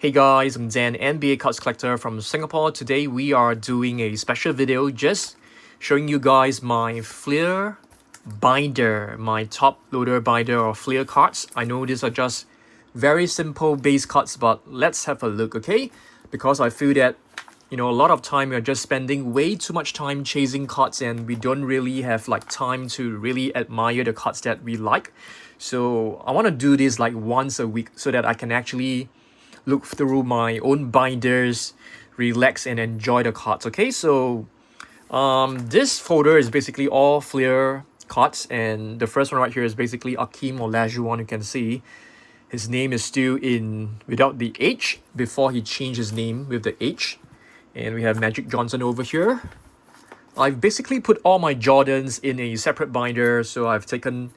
Hey guys, I'm Dan, NBA cards collector from Singapore. Today we are doing a special video just showing you guys my Fleer binder, my top loader binder or Fleer cards. I know these are just very simple base cards, but let's have a look, okay? Because I feel that, a lot of time we're just spending way too much time chasing cards and we don't really have like time to really admire the cards that we like. So I want to do this like once a week so that I can actually look through my own binders, relax and enjoy the cards. Okay, so this folder is basically all Fleer cards, and the first one right here is basically Hakeem or Olajuwon. You can see his name is still in without the H before he changed his name with the H. And we have Magic Johnson over here. I've basically put all my Jordans in a separate binder, so I've taken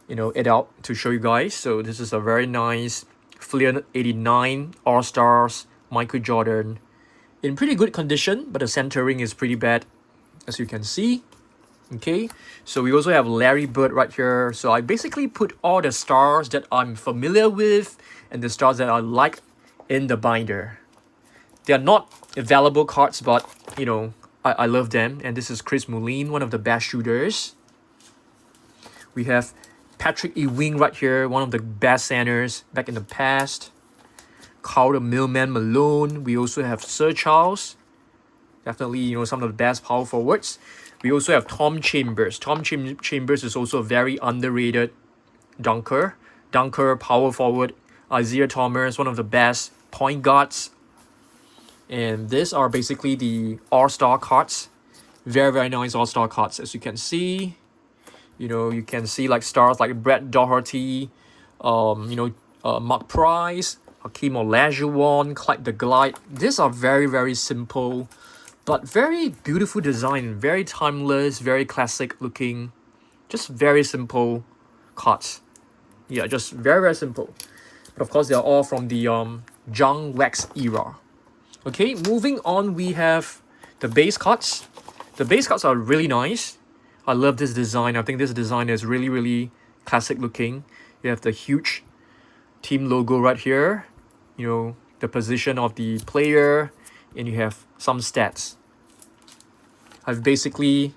it out to show you guys. So this is a very nice Fleer 89 All-Stars Michael Jordan in pretty good condition, but the centering is pretty bad, as you can see. Okay, so we also have Larry Bird right here. So I basically put all the stars that I'm familiar with and the stars that I like in the binder. They are not available cards, but I love them. And this is Chris Mullin, one of the best shooters. We have Patrick Ewing right here, one of the best centers back in the past. Carl the Millman Malone. We also have Sir Charles. Definitely, some of the best power forwards. We also have Tom Chambers. Chambers is also a very underrated dunker, power forward. Isaiah Thomas, one of the best point guards. And these are basically the All-Star cards. Very, very nice All-Star cards, as you can see. You can see like stars like Brett Doherty, Mark Price, Hakeem Olajuwon, Clyde the Glide. These are very, very simple, but very beautiful design, very timeless, very classic looking, just very simple cards. Yeah, just very, very simple. But of course, they're all from the junk wax era. Okay, moving on, we have the base cards. The base cards are really nice. I love this design. I think this design is really, really classic looking. You have the huge team logo right here. The position of the player, and you have some stats. I've basically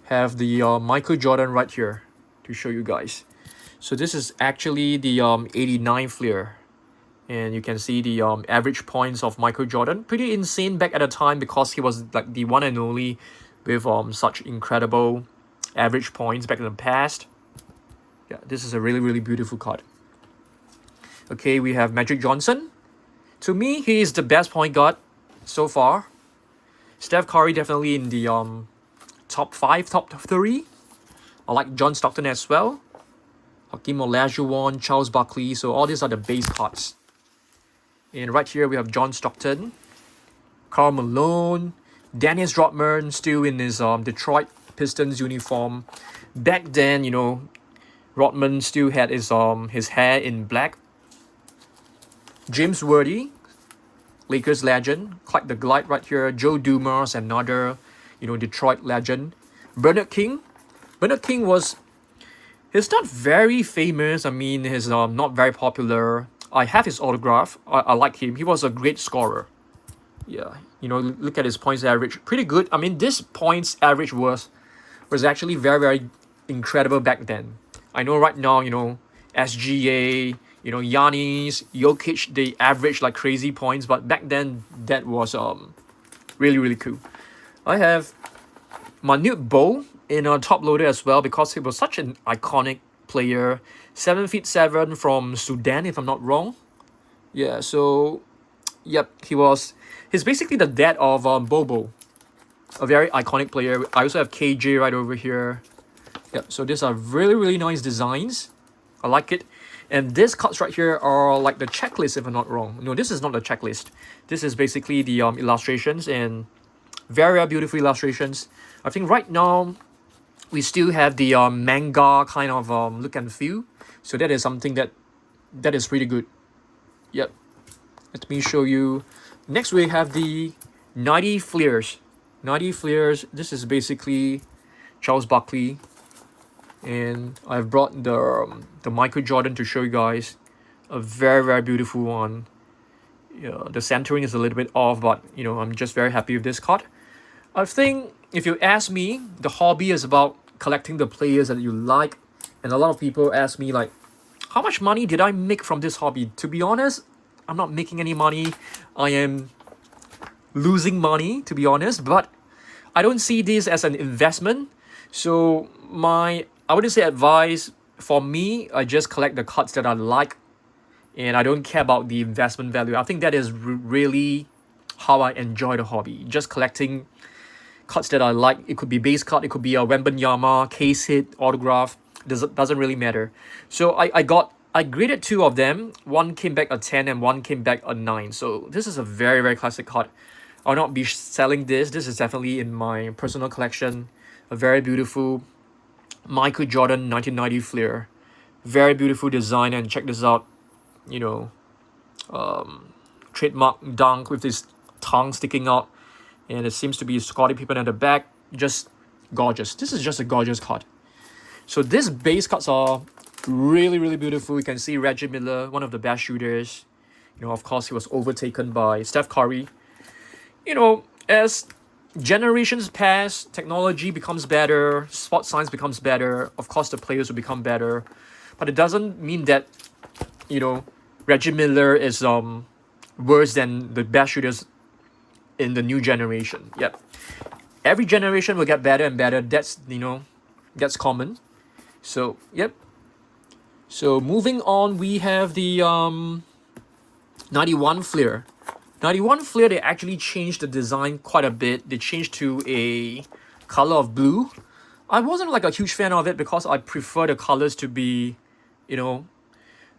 have the Michael Jordan right here to show you guys. So this is actually the 89 Fleer. And you can see the average points of Michael Jordan. Pretty insane back at the time because he was like the one and only with such incredible average points back in the past. Yeah, this is a really, really beautiful card. Okay, we have Magic Johnson. To me, he is the best point guard so far. Steph Curry definitely in the top 5, top 3. I like John Stockton as well. Hakeem Olajuwon, Charles Barkley. So all these are the base cards. And right here we have John Stockton, Karl Malone, Dennis Rodman still in his Detroit Pistons uniform. Back then, Rodman still had his hair in black. James Worthy, Lakers legend. Clyde the Glide right here. Joe Dumars, another Detroit legend. Bernard King. Bernard King he's not very famous. I mean, he's not very popular. I have his autograph. I like him. He was a great scorer. Yeah, look at his points average. Pretty good. I mean, this points average was actually very, very incredible back then. I know right now, SGA, Giannis, Jokic, they average like crazy points. But back then, that was really, really cool. I have Manute Bol in a top loader as well because he was such an iconic player. 7'7" from Sudan, if I'm not wrong. Yeah, so yep, he's basically the dad of Bobo, a very iconic player. I also have KJ right over here. Yep, so these are really, really nice designs. I like it. And these cards right here are like the checklist, if I'm not wrong. No, this is not the checklist. This is basically the illustrations, and very, very beautiful illustrations. I think right now we still have the manga kind of look and feel. So that is something that is pretty good. Yep. Let me show you. Next we have the 90 Fleers. 90 Fleers. This is basically Charles Barkley. And I've brought the Michael Jordan to show you guys. A very, very beautiful one. Yeah, the centering is a little bit off, but I'm just very happy with this card. I think if you ask me, the hobby is about collecting the players that you like, and a lot of people ask me like, how much money did I make from this hobby? To be honest, I'm not making any money. I am losing money, to be honest, but I don't see this as an investment. So I wouldn't say advice for me. I just collect the cards that I like, and I don't care about the investment value. I think that is really how I enjoy the hobby. Just collecting cards that I like. It could be base card, it could be a Wembanyama, case hit, autograph. Doesn't really matter. So I graded two of them. One came back a 10 and one came back a 9. So this is a very, very classic card. I'll not be selling this. This is definitely in my personal collection. A very beautiful Michael Jordan 1990 Flair. Very beautiful design, and check this out. Trademark dunk with this tongue sticking out, and it seems to be Scottie Pippen at the back. Just gorgeous. This is just a gorgeous card. So these base cards are really, really beautiful. You can see Reggie Miller, one of the best shooters. Of course, he was overtaken by Steph Curry. As generations pass, technology becomes better, sports science becomes better. Of course, the players will become better, but it doesn't mean that Reggie Miller is worse than the best shooters in the new generation. Yep, every generation will get better and better. That's common. So yep. So moving on, we have the 91 Flair. 91 Flair, they actually changed the design quite a bit. They changed to a color of blue. I wasn't like a huge fan of it because I prefer the colors to be,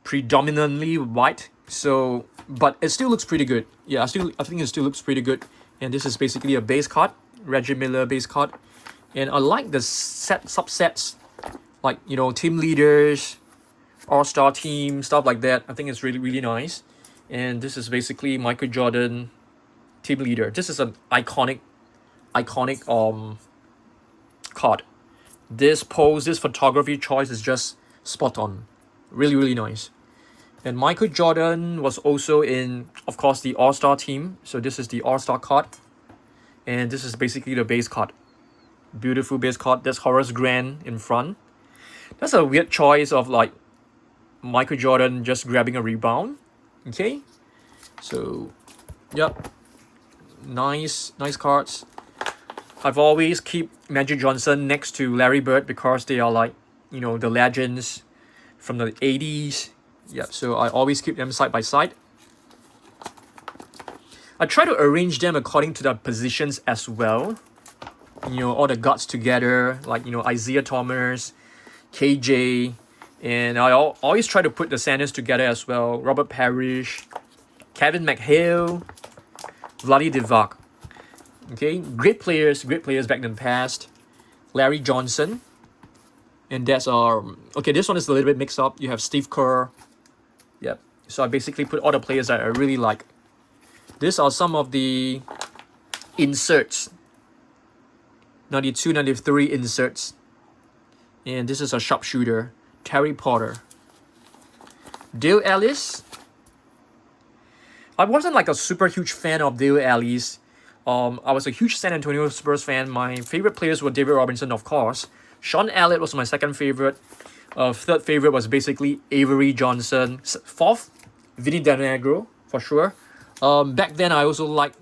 predominantly white. So, but it still looks pretty good. Yeah, I think it still looks pretty good. And this is basically a base card, Reggie Miller base card. And I like the subsets, like, team leaders, all-star team, stuff like that. I think it's really, really nice. And this is basically Michael Jordan, team leader. This is an iconic card. This pose, this photography choice is just spot on. Really, really nice. And Michael Jordan was also in, of course, the All-Star team. So this is the All-Star card. And this is basically the base card. Beautiful base card. That's Horace Grant in front. That's a weird choice of like Michael Jordan just grabbing a rebound. Okay, so yep, nice cards. I've always keep Magic Johnson next to Larry Bird because they are like, the legends from the 80s. Yep, so I always keep them side by side. I try to arrange them according to their positions as well. All the guards together, like, Isaiah Thomas, KJ. And I always try to put the centers together as well. Robert Parish, Kevin McHale, Vlade Divac. Okay, great players back in the past. Larry Johnson. And that's okay, this one is a little bit mixed up. You have Steve Kerr. Yep. So I basically put all the players that I really like. These are some of the inserts. 92, 93 inserts. And this is a sharpshooter. Terry Potter. Dale Ellis. I wasn't like a super huge fan of Dale Ellis. I was a huge San Antonio Spurs fan. My favorite players were David Robinson, of course. Shawn Elliott was my second favorite. Third favorite was basically Avery Johnson. Fourth, Vinny Denegro, for sure. Back then, I also liked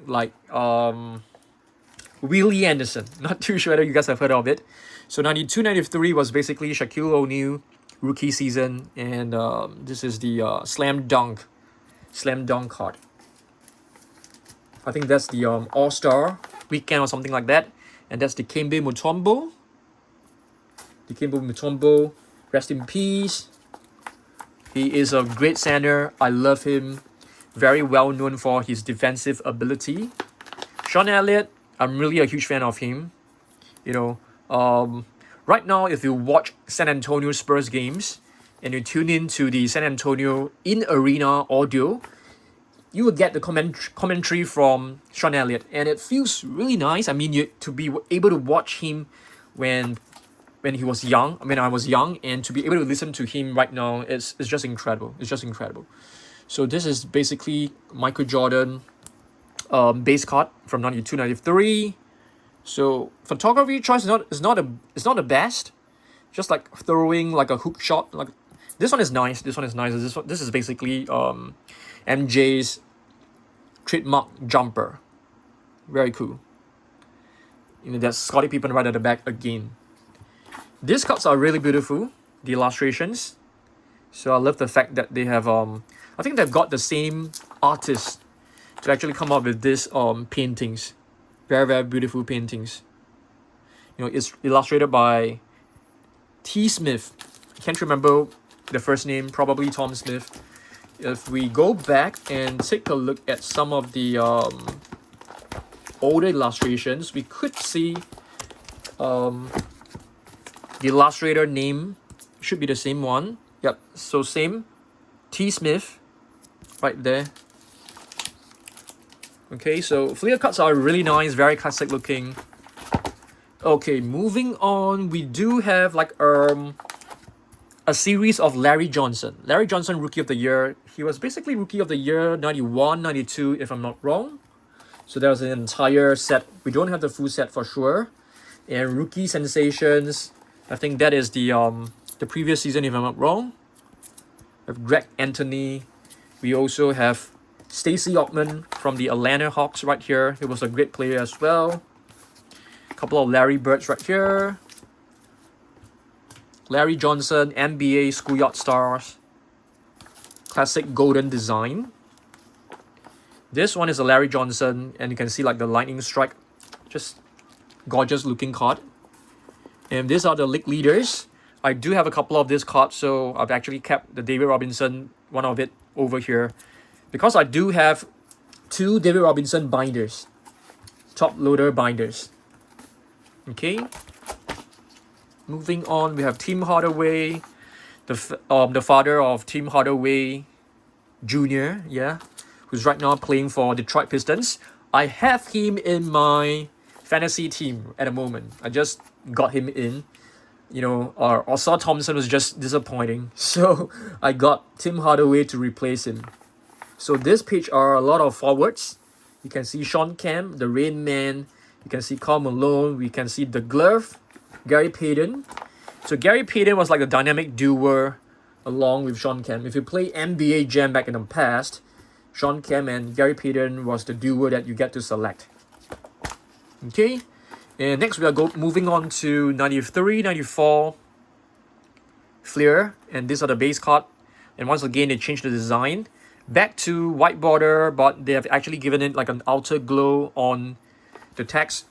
Willie Anderson. Not too sure whether you guys have heard of it. So 92, 93 was basically Shaquille O'Neal rookie season, and this is the slam dunk card. I think that's the All-Star weekend or something like that, and that's the Dikembe Mutombo. Rest in peace. He is a great center. I love him. Very well known for his defensive ability. Shawn Elliott, I'm really a huge fan of him. Right now, if you watch San Antonio Spurs games and you tune in to the San Antonio in-arena audio, you will get the commentary from Shawn Elliott, and it feels really nice. I mean, to be able to watch him when he was young, when I was young, and to be able to listen to him right now, it's just incredible. It's just incredible. So this is basically Michael Jordan base card from 92, 93. So photography choice is not the best. Just like throwing like a hook shot. Like this one is nice. This one is nice. This is basically MJ's trademark jumper. Very cool. You know, there's Scottie Pippen right at the back again. These cards are really beautiful. The illustrations. So I love the fact that they have I think they've got the same artist to actually come up with these paintings. Very, very beautiful paintings. You know, it's illustrated by T. Smith. I can't remember the first name, probably Tom Smith. If we go back and take a look at some of the older illustrations, we could see the illustrator name should be the same one. Yep, so same. T. Smith, right there. Okay, so Fleer cards are really nice, very classic looking. Okay, moving on, we do have like a series of Larry Johnson. Larry Johnson, Rookie of the Year. He was basically Rookie of the Year 91, 92, if I'm not wrong. So there was an entire set. We don't have the full set for sure. And Rookie Sensations, I think that is the previous season, if I'm not wrong. We have Greg Anthony. We also have Stacey Ockman from the Atlanta Hawks right here. He was a great player as well. A couple of Larry Birds right here. Larry Johnson, NBA Schoolyard Stars. Classic golden design. This one is a Larry Johnson, and you can see like the lightning strike. Just gorgeous looking card. And these are the league leaders. I do have a couple of these cards, so I've actually kept the David Robinson, one of it, over here. Because I do have 2 David Robinson binders. Top loader binders. Okay. Moving on, we have Tim Hardaway, the father of Tim Hardaway Jr., yeah, who's right now playing for Detroit Pistons. I have him in my fantasy team at the moment. I just got him in. You know, Osar Thompson was just disappointing. So I got Tim Hardaway to replace him. So this page are a lot of forwards. You can see Shawn Kemp, the Rain Man. You can see Karl Malone. We can see the Glove, Gary Payton. So Gary Payton was like the dynamic duo along with Shawn Kemp. If you play NBA Jam back in the past, Shawn Kemp and Gary Payton was the duo that you get to select. Okay, and next we are moving on to 93, 94 Fleer, and these are the base card. And once again, they changed the design back to white border, but they have actually given it like an outer glow on the text.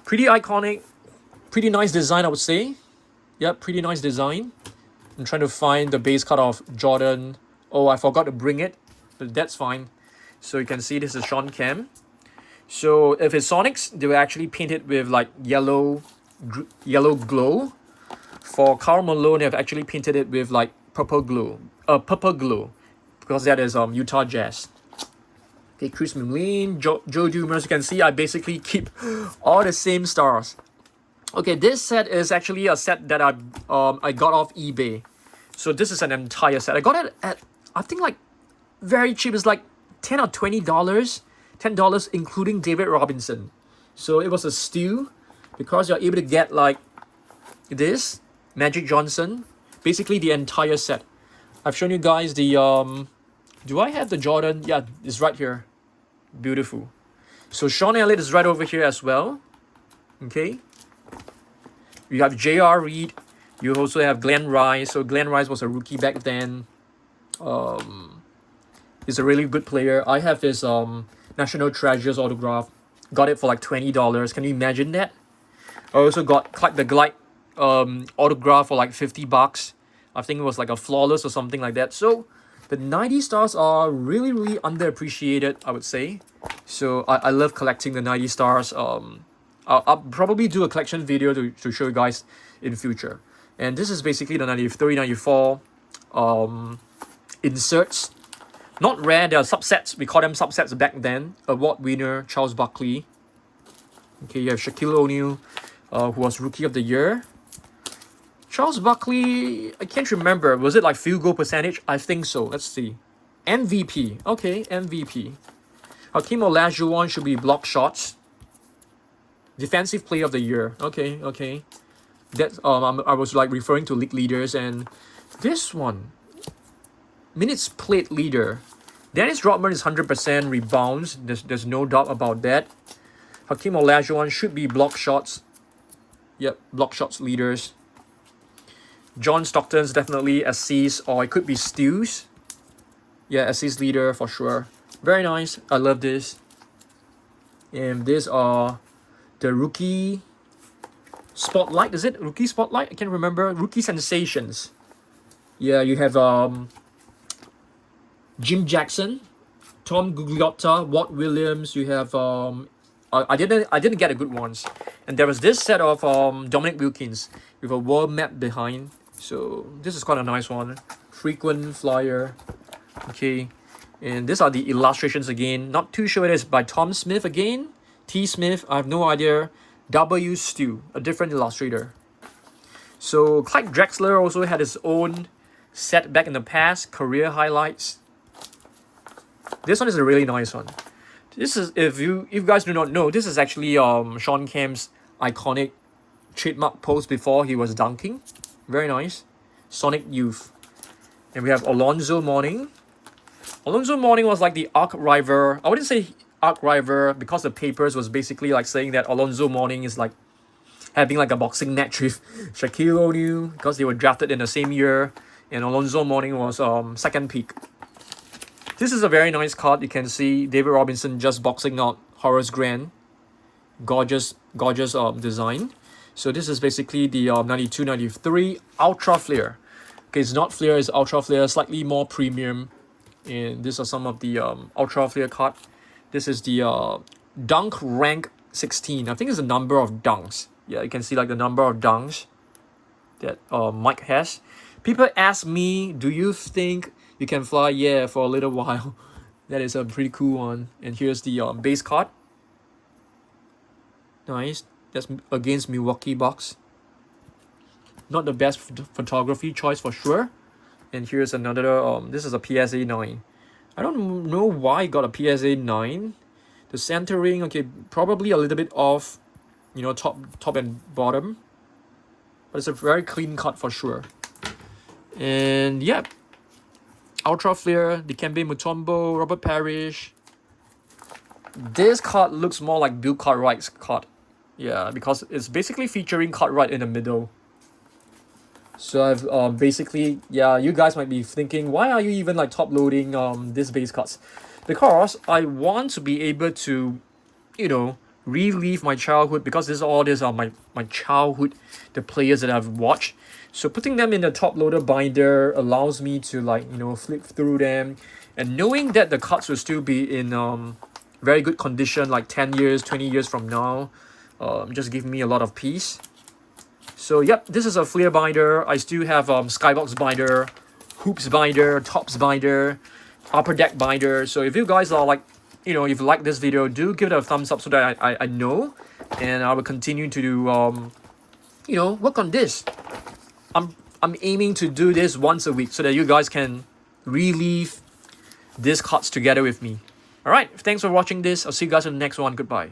Pretty iconic, pretty nice design, I would say. Yep, pretty nice design. I'm trying to find the base card of Jordan. Oh, I forgot to bring it, but that's fine. So you can see this is Shawn Kemp. So if it's Sonics, they will actually paint it with like yellow glow. For Karl Malone, they've actually painted it with like purple glow, because that is Utah Jazz. Okay, Chris Mullin, Joe Dumars. You can see I basically keep all the same stars. Okay, this set is actually a set that I got off eBay. So this is an entire set. I got it at, I think, like very cheap. It's like $10 or $20, $10 including David Robinson. So it was a steal because you're able to get like this Magic Johnson, basically the entire set. I've shown you guys the do I have the Jordan? Yeah, it's right here. Beautiful. So Sean Elliott is right over here as well. Okay. You have J.R. Reed. You also have Glenn Rice. So Glenn Rice was a rookie back then. He's a really good player. I have his National Treasures autograph. Got it for like $20. Can you imagine that? I also got Clyde the Glide autograph for like $50. I think it was like a flawless or something like that. So the 90 stars are really, really underappreciated, I would say. So I love collecting the 90 stars. I'll probably do a collection video to show you guys in future. And this is basically the 93, 94 inserts. Not rare, they are subsets. We call them subsets back then. Award winner Charles Barkley. Okay, you have Shaquille O'Neal, who was Rookie of the Year. Charles Barkley, I can't remember. Was it like field goal percentage? I think so. Let's see. MVP. Okay, MVP. Hakeem Olajuwon should be block shots. Defensive player of the year. Okay, okay. That I was like referring to league leaders, and this one, minutes played leader. Dennis Rodman is 100% rebounds. There's no doubt about that. Hakeem Olajuwon should be block shots. Yep, block shots leaders. John Stockton's definitely assists, or it could be steals. Yeah, assist leader for sure. Very nice. I love this. And these are the rookie spotlight. Is it rookie spotlight? I can't remember. Rookie sensations. Yeah, you have Jim Jackson, Tom Gugliotta, Watt Williams. You have I didn't get a good ones. And there was this set of Dominic Wilkins with a world map behind. So this is quite a nice one. Frequent flyer. Okay. And these are the illustrations again. Not too sure it is by Tom Smith again. T. Smith, I have no idea. W. Stu, a different illustrator. So Clyde Drexler also had his own set back in the past. Career highlights. This one is a really nice one. This is, if you guys do not know, this is actually Shawn Kemp's iconic trademark pose before he was dunking. Very nice. Sonic Youth. And we have Alonzo Mourning. Alonzo Mourning was like the arch rival. I wouldn't say arch rival because the papers was basically like saying that Alonzo Mourning is like having like a boxing match with Shaquille O'Neal because they were drafted in the same year, and Alonzo Mourning was second pick. This is a very nice card. You can see David Robinson just boxing out Horace Grant. Gorgeous design. So this is basically the 92-93 Ultra Flare. Okay, it's not Flare, it's Ultra Flare, slightly more premium. And these are some of the Ultra Flare card. This is the Dunk Rank 16. I think it's the number of dunks. Yeah, you can see like the number of dunks that Mike has. People ask me, do you think you can fly? Yeah, for a little while. That is a pretty cool one. And here's the base card. Nice. That's against Milwaukee Bucks. Not the best photography choice for sure. And here's another, this is a PSA 9. I don't know why I got a PSA 9. The centering, okay, probably a little bit off, you know, top and bottom. But it's a very clean cut for sure. And yeah, Ultra Flare, Dikembe Mutombo, Robert Parish. This card looks more like Bill Cartwright's card. Yeah, because it's basically featuring Cartwright in the middle. So I've basically, yeah, you guys might be thinking, why are you even like top loading this base cards? Because I want to be able to, you know, relive my childhood, because all these are my childhood, the players that I've watched. So putting them in the top loader binder allows me to, like, you know, flip through them, and knowing that the cards will still be in very good condition, like 10 years, 20 years from now, just give me a lot of peace. So yep, this is a Flare binder. I still have Skybox binder, Hoops binder, Tops binder, Upper Deck binder. So if you guys are like, you know, if you like this video, do give it a thumbs up so that I know, and I will continue to do you know, work on this. I'm aiming to do this once a week so that you guys can relive these cards together with me. Alright, thanks for watching this. I'll see you guys in the next one. Goodbye.